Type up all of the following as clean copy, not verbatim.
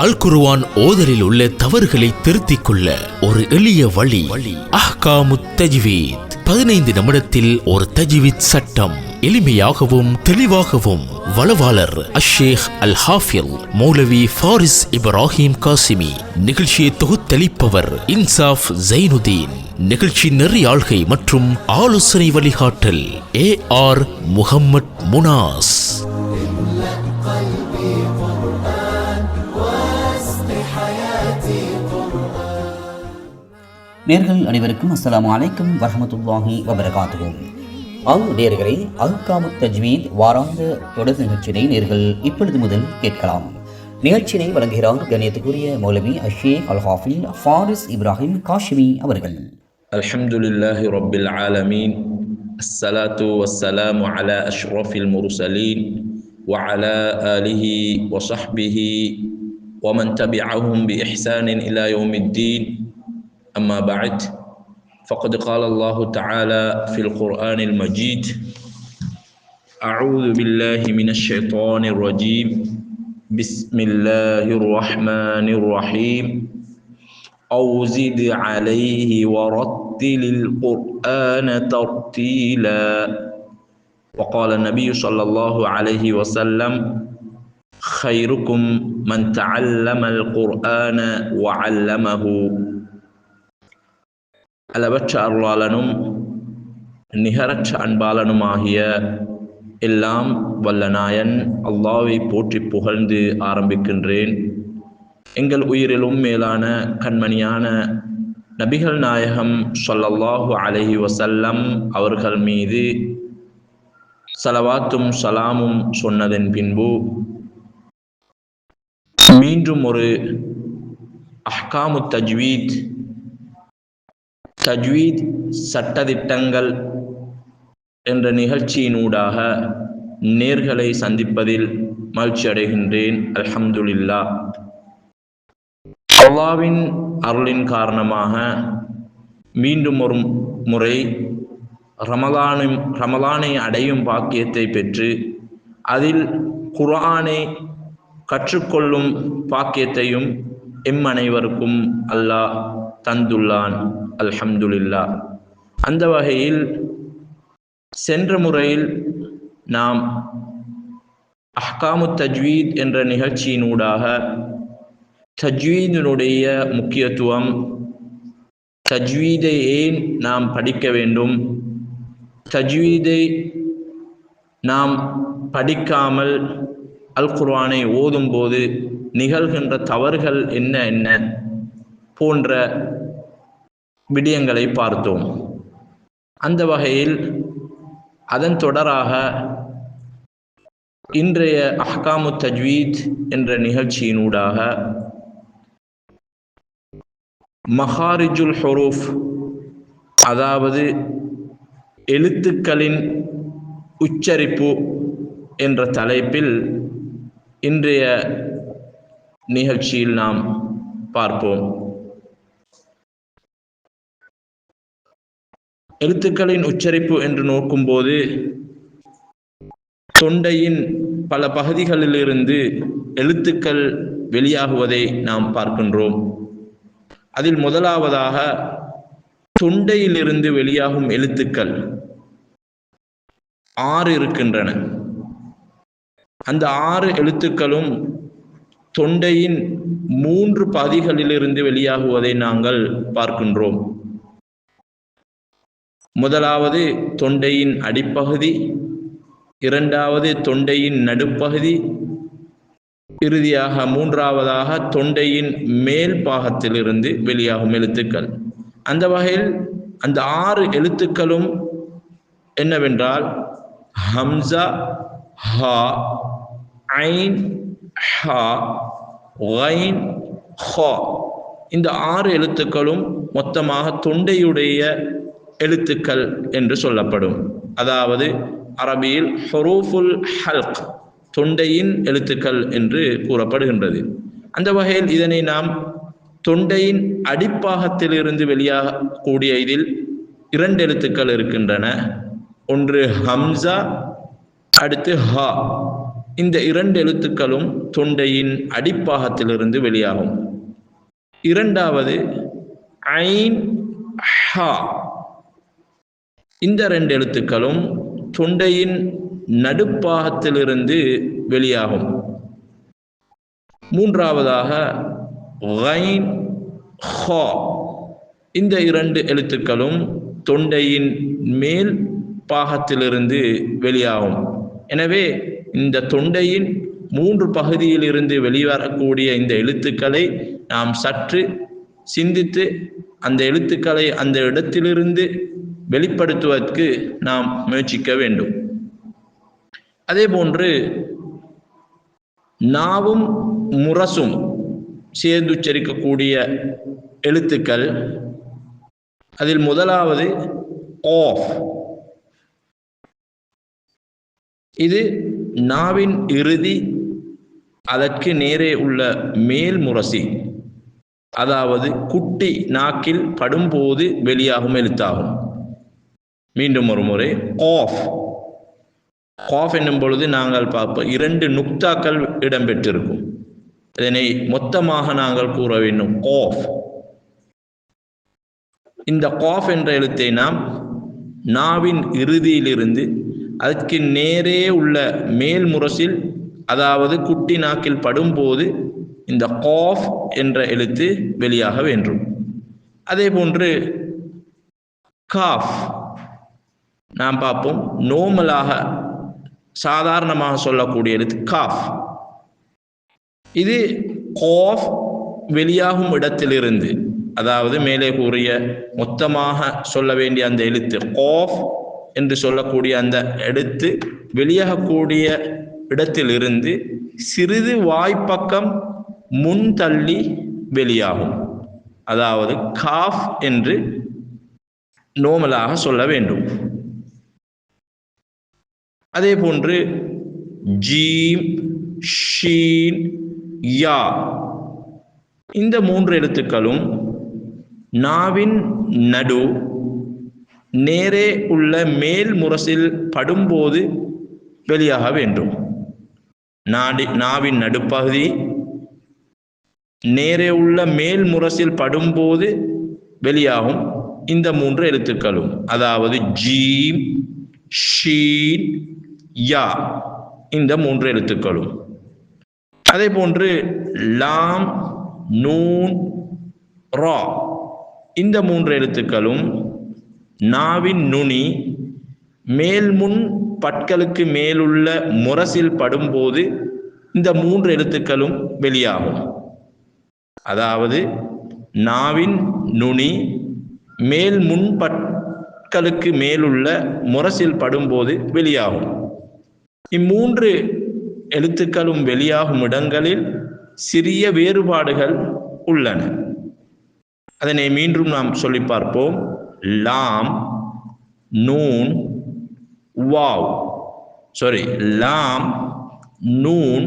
அல் குர்ஆன் ஓதலில் உள்ள தவறுகளை திருத்திக் கொள்ள ஒரு எளிய வழி அஹ்காமுத் தஜ்வீத். 15 நிமிடத்தில் ஒரு தஜ்வீத் சட்டம், எளிமையாகவும் தெளிவாகவும். வளவாளர் அஷேக் அல் ஹாஃபில் மௌலவி ஃபாரிஸ் இப்ராஹிம் காசிமி. நிகழ்ச்சியை தொகுத்தளிப்பவர் இன்சாஃப் ஜைனுதீன். நிகழ்ச்சி நெறியாள்கை மற்றும் ஆலோசனை வழிகாட்டல் AR முஹம்மத் முனாஸ். நேர்கள் அனைவருக்கும் அஸ்ஸலாமு அலைக்கும் வரஹ்மத்துல்லாஹி வபரகாத்துஹு. நேயர்களே, அஹ்காமுத் தஜ்வீத் வாராந்த தொடர் நிகழ்ச்சியை நேர்கள் இப்பொழுது முதல் கேட்கலாம். நிகழ்ச்சியை வழங்குகிறார் கண்ணியத்துக்குரிய மௌலவி அஷேக் அல் ஹாஃபில் ஃபாரிஸ் இப்ராஹிம் காஷிமி அவர்கள். அல்ஹம்துலில்லாஹி ரப்பில் ஆலமீன். அஸ்ஸலாத்து வஸ்ஸலாமு அலா அஷ்ரஃபில் முர்சலீன் வ அலா ஆலிஹி வ ஸஹ்பிஹி வ மன் தபிஅஹும் பி இஹ்சானின் இலா யௌமித்தீன். أما بعد فقد قال الله تعالى في القرآن المجيد: أعوذ بالله من الشيطان الرجيم بسم الله الرحمن الرحيم أو زد عليه ورتل القرآن ترتيلا. وقال النبي صلى الله عليه وسلم: خيركم من تعلم القرآن وعلمه. அளவற்ற அருளாளனும் நிகரற்ற அன்பாளனுமாகிய எல்லாம் வல்ல நாயன் அல்லாஹ்வை போற்றி புகழ்ந்து ஆரம்பிக்கின்றேன். எங்கள் உயிரிலும் மேலான கண்மணியான நபிகள் நாயகம் ஸல்லல்லாஹு அலைஹி வஸல்லம் அவர்கள் மீது ஸலவாத்தும் ஸலாமும் சொன்னதன் பின்பு மீண்டும் ஒரு அஹ்காமுத் தஜ்வீத் சட்டதிட்டங்கள் என்ற நிகழ்ச்சியினூடாக நேர்களை சந்திப்பதில் மகிழ்ச்சி அடைகின்றேன். அல்ஹம்துலில்லாஹ். அல்லாஹ்வின் அருளின் காரணமாக மீண்டும் ஒரு முறை ரமலானை அடையும் பாக்கியத்தை பெற்று அதில் குர்ஆனை கற்றுக்கொள்ளும் பாக்கியத்தையும் எம் அனைவருக்கும் அல்லாஹ் தந்துள்ளான். அல்ஹம்துலில்லாஹ். அந்த வகையில் சென்ற முறையில் நாம் அஹ்காமுத் தஜ்வீத் என்ற நிகழ்ச்சியினூடாக தஜ்வீதினுடைய முக்கியத்துவம், தஜ்வீதை ஏன் நாம் படிக்க வேண்டும், தஜ்வீதை நாம் படிக்காமல் அல் குர்ஆனை ஓதும் போது நிகழ்கின்ற தவறுகள் என்ன என்ன போன்ற விடயங்களை பார்த்தோம். அந்த வகையில் அதன் தொடராக இன்றைய அஹ்காமுத் தஜ்வீத் என்ற நிகழ்ச்சியினூடாக மஹாரிஜுல் ஹுரூஃப், அதாவது எழுத்துக்களின் உச்சரிப்பு என்ற தலைப்பில் இன்றைய நிகழ்ச்சியில் நாம் பார்ப்போம். எழுத்துக்களின் உச்சரிப்பு என்று நோக்கும்போது தொண்டையின் பல பகுதிகளிலிருந்து எழுத்துக்கள் வெளியாகுவதை நாம் பார்க்கின்றோம். அதில் முதலாவதாக தொண்டையிலிருந்து வெளியாகும் எழுத்துக்கள் 6 இருக்கின்றன. அந்த 6 எழுத்துக்களும் தொண்டையின் 3 பகுதிகளிலிருந்து வெளியாகுவதை நாங்கள் பார்க்கின்றோம். முதலாவது தொண்டையின் அடிப்பகுதி, இரண்டாவது தொண்டையின் நடுப்பகுதி, இறுதியாக மூன்றாவதாக தொண்டையின் மேல் பாகத்திலிருந்து வெளியாகும் எழுத்துக்கள். அந்த வகையில் அந்த 6 எழுத்துக்களும் என்னவென்றால் ஹம்ஸா, ஹா, ஐன், ஹா, கைன், ஹா. இந்த 6 எழுத்துக்களும் மொத்தமாக தொண்டையுடைய எழுத்துக்கள் என்று சொல்லப்படும். அதாவது அரபியில் ஹுரூஃபுல் ஹல்க், தொண்டையின் எழுத்துக்கள் என்று கூறப்படுகின்றது. அந்த வகையில் இதனை நாம் தொண்டையின் அடிப்பாகத்திலிருந்து வெளியாகக்கூடிய இதில் 2 எழுத்துக்கள் இருக்கின்றன. ஒன்று ஹம்ஸா, அடுத்து ஹா. இந்த இரண்டு எழுத்துக்களும் தொண்டையின் அடிப்பாகத்திலிருந்து வெளியாகும். இரண்டாவது ஐன் ஹா, இந்த ரெண்டு எழுத்துக்களும் தொண்டையின் நடுப்பாகத்திலிருந்து வெளியாகும். மூன்றாவதாக கைன் ஹா, இந்த இரண்டு எழுத்துக்களும் தொண்டையின் மேல் பாகத்திலிருந்து வெளியாகும். எனவே இந்த தொண்டையின் 3 பகுதியிலிருந்து வெளிவரக்கூடிய இந்த எழுத்துக்களை நாம் சற்று சிந்தித்து அந்த எழுத்துக்களை அந்த இடத்திலிருந்து வெளிப்படுத்துவதற்கு நாம் முயற்சிக்க வேண்டும். அதே போன்று நாவும் முரசும் சேர்ந்து உச்சரிக்கக்கூடிய எழுத்துக்கள், அதில் முதலாவது ஆஃப். இது நாவின் இறுதி, அதற்கு நேரே உள்ள மேல் முரசி, அதாவது குட்டி நாக்கில் படும்போது வெளியாகும் எழுத்தாகும். மீண்டும் ஒரு முறை ஆஃப். ஆஃப் என்னும் பொழுது நாங்கள் பார்ப்போம் 2 நுக்தாக்கள் இடம்பெற்றிருக்கும். இதனை மொத்தமாக நாங்கள் கூற வேண்டும், ஆஃப். இந்த காஃப் என்ற எழுத்தை நாம் நாவின் இறுதியிலிருந்து அதற்கு நேரே உள்ள மேல் முரசில், அதாவது குட்டி நாக்கில் படும்போது இந்த காஃப் என்ற எழுத்து வெளியாக வேண்டும். அதே போன்று காஃப் நாம் பார்ப்போம், நோமலாக சாதாரணமாக சொல்லக்கூடிய எழுத்து காஃப். இது காஃப் வெளியாகும் இடத்திலிருந்து, அதாவது மேலே கூறிய மொத்தமாக சொல்ல வேண்டிய அந்த எழுத்து காஃப் என்று சொல்லக்கூடிய அந்த எழுத்து வெளியாகக்கூடிய இடத்திலிருந்து சிறிது வாய்ப்பக்கம் முன் தள்ளி வெளியாகும். அதாவது காஃப் என்று நோமலாக சொல்ல வேண்டும். அதே போன்று ஜீம், ஷீன், யா, இந்த 3 எழுத்துக்களும் நாவின் நடு நேரே உள்ள மேல் முரசில் படும்போது வெளியாக வேண்டும். நாவின் நடுப்பகுதி நேரே உள்ள மேல் முரசில் படும்போது வெளியாகும் இந்த 3 எழுத்துக்களும், அதாவது ஜீம், ஷீன், யா, இந்த 3 எழுத்துக்களும். அதே போன்று லாம், நூன், ரா, இந்த 3 எழுத்துக்களும் நாவின் நுனி மேல் முன் பற்களுக்கு மேலுள்ள முரசில் படும்போது இந்த 3 எழுத்துக்களும் வெளியாகும். அதாவது நாவின் நுனி மேல் முன் பற்களுக்கு மேலுள்ள முரசில் படும்போது வெளியாகும். இம்மூன்று எழுத்துக்களும் வெளியாகும் இடங்களில் சிறிய வேறுபாடுகள் உள்ளன. அதனை மீண்டும் நாம் சொல்லி பார்ப்போம். லாம், நூன், வாவ், லாம், நூன்,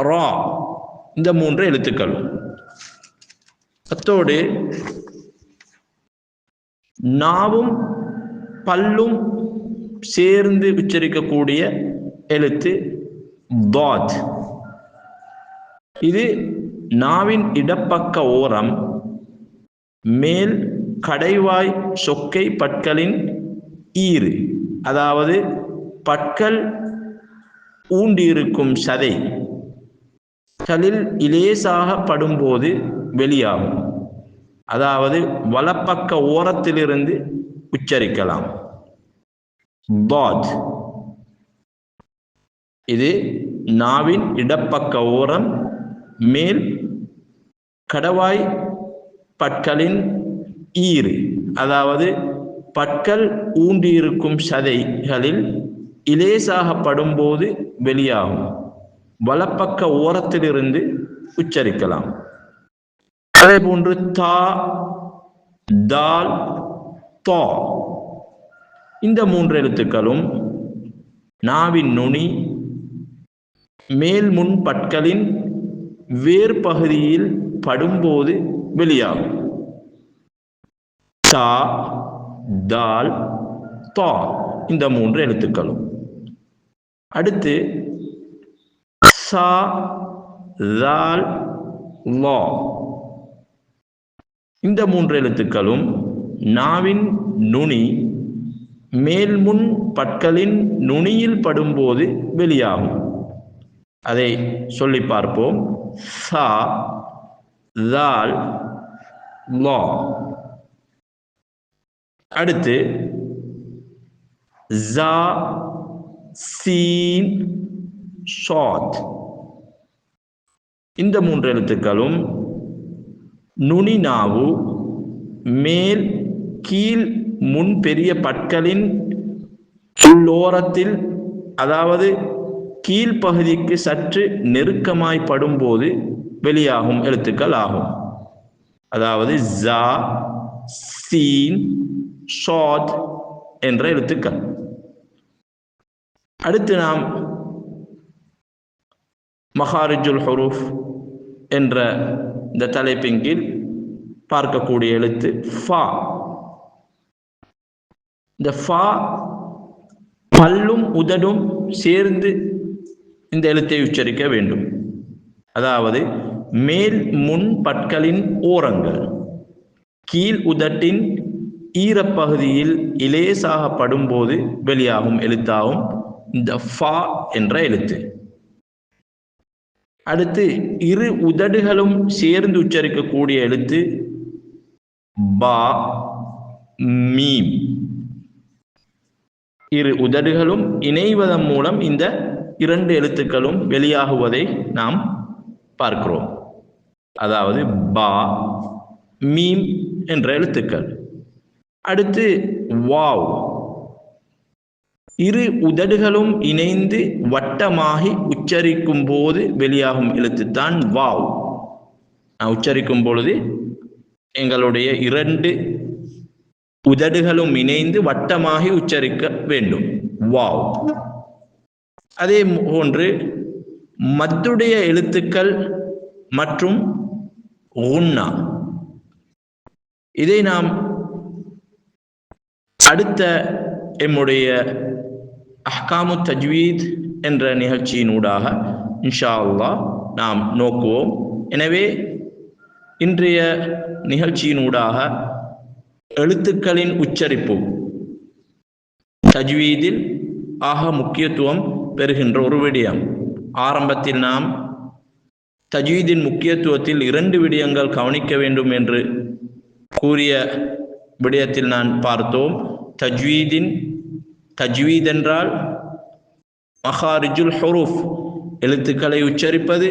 ரா, இந்த 3 எழுத்துக்கள். அத்தோடு நாவும் பல்லும் சேர்ந்து உச்சரிக்கக்கூடிய எழுத்து தாத். இது நாவின் இடப்பக்க ஓரம் மேல் கடைவாய் சொக்கை பற்களின் ஈறு, அதாவது பற்கள் ஊண்டியிருக்கும் சதை களில் இலேசாக படும்போது வெளியாகும். அதாவது வலப்பக்க ஓரத்திலிருந்து உச்சரிக்கலாம். தாத். இது நாவின் இடப்பக்க ஓரம் மேல் கடவாய் பற்களின் ஈறு, அதாவது பற்கள் ஊண்டியிருக்கும் சதைகளில் இலேசாக படும்போது வெளியாகும். வலப்பக்க ஓரத்திலிருந்து உச்சரிக்கலாம். அதே போன்று தா, தால், தா, இந்த 3 எழுத்துக்களும் நாவின் நுனி மேல் முன் பற்களின் வேர் பகுதியில் படும்போது வெளியாகும். தா, தால், தா, இந்த 3 எழுத்துக்களும். அடுத்து சா தால் லா. இந்த 3 எழுத்துக்களும் நாவின் நுனி மேல்முன் பற்களின் நுனியில் படும்போது வெளியாகும். அதை சொல்லி பார்ப்போம். சா தால் லா. அடுத்து ஜா சீன் ஷாத். இந்த 3 எழுத்துக்களும் நுனி நாவு மேல் கீழ் முன் பெரிய பற்களின் உள்ளோரத்தில், அதாவது கீழ்ப்பகுதிக்கு சற்று நெருக்கமாய் படும்போது வெளியாகும் எழுத்துக்கள் ஆகும். அதாவது ஜா சீன் ஷாத் என்ற எழுத்துக்கள். அடுத்து நாம் மஹாரிஜுல் ஹுரூஃப் என்ற இந்த தலைப்பின் கீழ் பார்க்கக்கூடிய எழுத்து ஃபா. இந்த ஃபா பல்லும் உதடும் சேர்ந்து இந்த எழுத்தை உச்சரிக்க வேண்டும். அதாவது மேல் முன் பற்களின் ஓரங்கள் கீழ் உதட்டின் ஈரப்பகுதியில் இலேசாக படும்போது வெளியாகும் எழுத்தாகும் இந்த ஃபா என்ற எழுத்து. அடுத்து இரு உதடுகளும் சேர்ந்து உச்சரிக்கக்கூடிய எழுத்து பா மீம். இரு உதடுகளும் இணைவதன் மூலம் இந்த 2 எழுத்துக்களும் வெளியாகுவதை நாம் பார்க்கிறோம். அதாவது பா மீம் என்ற எழுத்துக்கள். அடுத்து வாவ். இரு உதடுகளும் இணைந்து வட்டமாகி உச்சரிக்கும் போது வெளியாகும் எழுத்து தான் வாவ். நான் உச்சரிக்கும் பொழுது எங்களுடைய 2 உதடுகளும் இணைந்து வட்டமாகி உச்சரிக்க வேண்டும், வாவ். அதே போன்று மத்துடைய எழுத்துக்கள் மற்றும் குன்னா, இதை நாம் அடுத்த எம்முடைய அஹ்காமு தஜ்வீத் என்ற நிகழ்ச்சியினூடாக இன்ஷா அல்லாஹ் நாம் நோக்குவோம். எனவே இன்றைய நிகழ்ச்சியினூடாக எழுத்துக்களின் உச்சரிப்பு தஜ்வீதில் ஆக முக்கியத்துவம் பெறுகின்ற ஒரு விடயம். ஆரம்பத்தில் நாம் தஜ்வீதின் முக்கியத்துவத்தில் 2 விடயங்கள் கவனிக்க வேண்டும் என்று கூறிய விடயத்தில் நான் பார்த்தோம். தஜ்வீத் என்றால் மஹாரிஜுல் ஹுரூஃப் எழுத்துக்களை உச்சரிப்பது,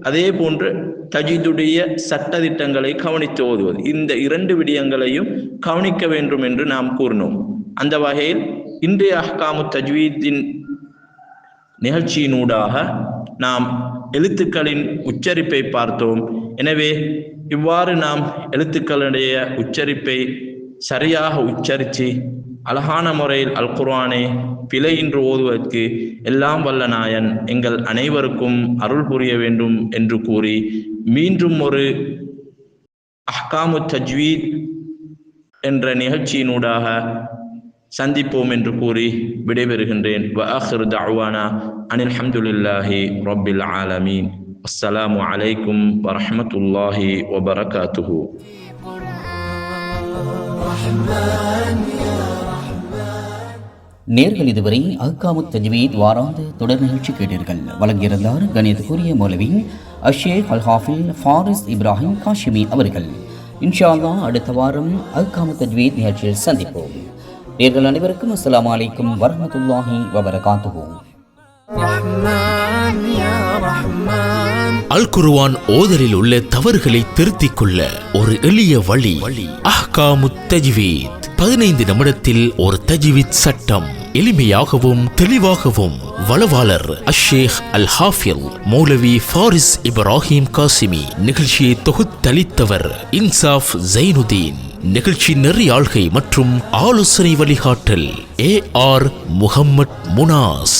அதே போன்று தஜ்வீதுடைய சட்டதிட்டங்களை கவனித்து ஓதுவது. இந்த 2 விடயங்களையும் கவனிக்க வேண்டும் என்று நாம் கூறினோம். அந்த வகையில் இன்றைய அஹ்காமு தஜ்வீதின் நிகழ்ச்சியினூடாக நாம் எழுத்துக்களின் உச்சரிப்பை பார்த்தோம். எனவே இவ்வாறு நாம் எழுத்துக்களுடைய உச்சரிப்பை சரியாக உச்சரித்து அழகான முறையில் அல் குர்ஆனை பிழையின்றி ஓதுவதற்கு எல்லாம் வல்ல நாயன் எங்கள் அனைவருக்கும் அருள் புரிய வேண்டும் என்று கூறி மீண்டும் ஒரு அஹ்காமு தஜ்வீத் என்ற நிகழ்ச்சியினூடாக சந்திப்போம் என்று கூறி விடைபெறுகின்றேன். வ ஆகிரு தஅவானா அனில் ஹம்துலில்லாஹி ரப்பில் ஆலமீன். அஸ்ஸலாமு அலைக்கும் வரஹ்மத்துல்லாஹி வபரகாத்துஹு. நேர்கள் இதுவரை அஹ்காமு தஜ்வீத் வாராந்த தொடர் நிகழ்ச்சி கேட்டீர்கள். வழங்கியிருந்தார் கணியத்துக்குரிய மௌலவி அஷேக் அல் ஹாஃபில் ஃபாரிஸ் இப்ராஹிம் காஷிமி அவர்கள். இன்ஷா அல்லாஹ் அடுத்த வாரம் அஹ்காமு தஜ்வீத் நிகழ்ச்சியில் சந்திப்போம். நேர்கள் அனைவருக்கும் அஸ்ஸலாமு அலைக்கும் வரஹ்மத்துல்லாஹி வபரகாத்துஹு. அல் குர்ஆன் ஓதலில் உள்ள தவறுகளை திருத்திக் கொள்ள ஒரு எளிய வழி. அஹ்காமு தஜ்வீத் 15 நிமிடத்தில் ஒரு தஜ்வீத் சட்டம். எளிமையாகவும் தெளிவாகவும் வளவாளர் அஷேக் அல் ஹாஃபில் மௌலவி ஃபாரிஸ் இப்ராஹிம் காசிமி. நிகழ்ச்சியை தொகுத்தளித்தவர் இன்சாஃப் ஜைனுதீன். நிகழ்ச்சி நெறியாள்கை மற்றும் ஆலோசனை வழிகாட்டல் AR முஹம்மத் முனாஸ்.